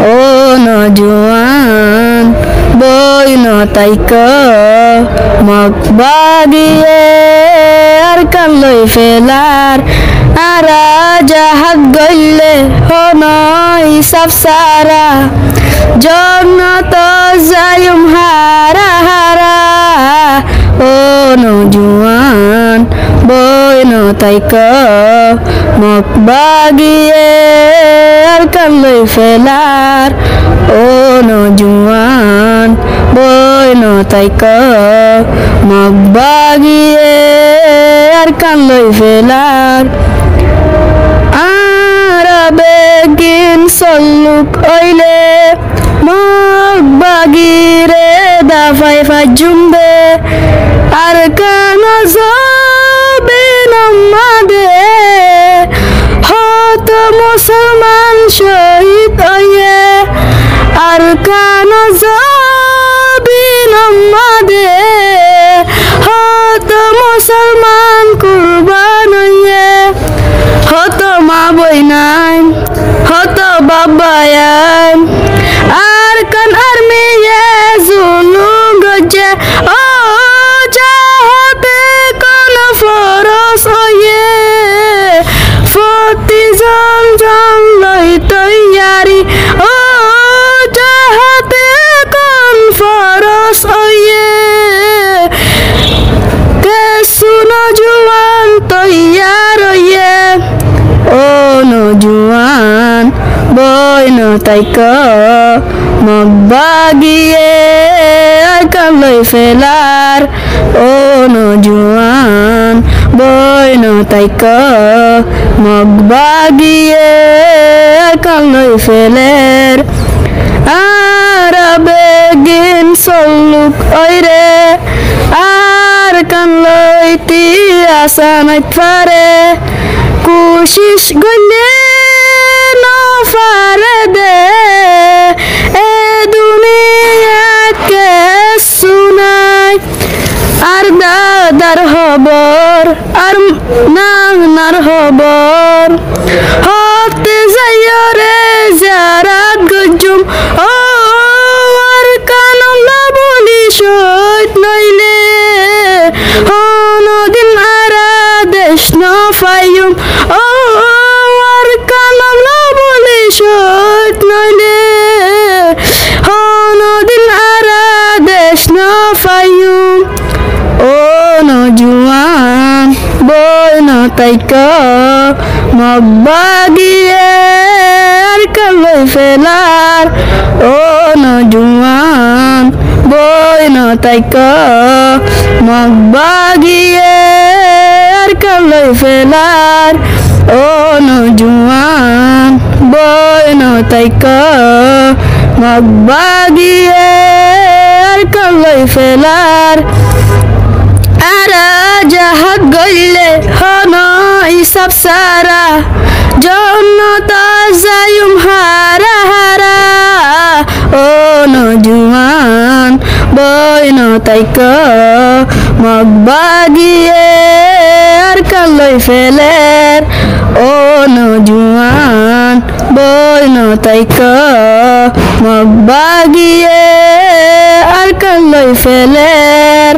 ও নজওয়ান বই নতাইক মগ বাগিয়ে আর কালই ফেলার আরা জাহাজ গইলে হনই সব সারা জন্নত যায়ুম হারা হারা ও নজওয়ান বই নতাইক মগ বাগিয়ে আর কালই ফেলার ও নজওয়ান বই নতাইক মগ বাগিয়ে আর কালই ফেলার বেগিন সল্লুক ওইলে মগ বাগিরে দাফাই ফাজুমবে আর কান যাবে নামাদে হত মুসলমান শহীদ হয়ে আর কান যাবে নামাদে হত মুসলমান কুরবান হয়ে হত মা বইনাই হত বাবায়ান আর কান আর মেয়ে জুলুম গজে ও যাহাতে কোন ফরস হয়ে ফতি জন জন লই তৈয়ারি ও যাহাতে কোন ফরস হয়ে কে শুনো জুয়ান তৈয়ার হয়ে ও নজওয়ান বই নতাইক মগ বাগিয়ে আর কালই ফেলার ও নজওয়ান বই নতাইক মগ বাগিয়ে আর কালই ফেলের আর বেগিন সল্লুক ওইরে আর কানলইতি আসানাইত ফারে কোশিশ গলে নফারে দে এ দুনিয়াকে শুনাই আর দাদার খবর আর নানার খবর হতে যাইও রে জারাত গজুম ও আর কানলা বলি সইত নইলে নদিন আরা দেশ নফাইম ও আর কানলা বলি সইত নইলে নদিন আরা দেশ নফাইম ও নজওয়ান বই নতাইক মগ বাগিয়ে আর কালই ফেলার ও নজওয়ান বই নতাইক মগ বাগিয়ে আর কালই ফেলার ও নজওয়ান বই নতাইক মগ বাগিয়ে আর কালই ফেলার আরা জাহাজ গইলে হনই সব সারা জন্নত যায়ুম হারা হারা ও নজওয়ান বই নতাইক মগ বাগিয়ে আর কালই ফেলের ও নজওয়ান বই নতাইক মগ বাগিয়ে আর কালই ফেলের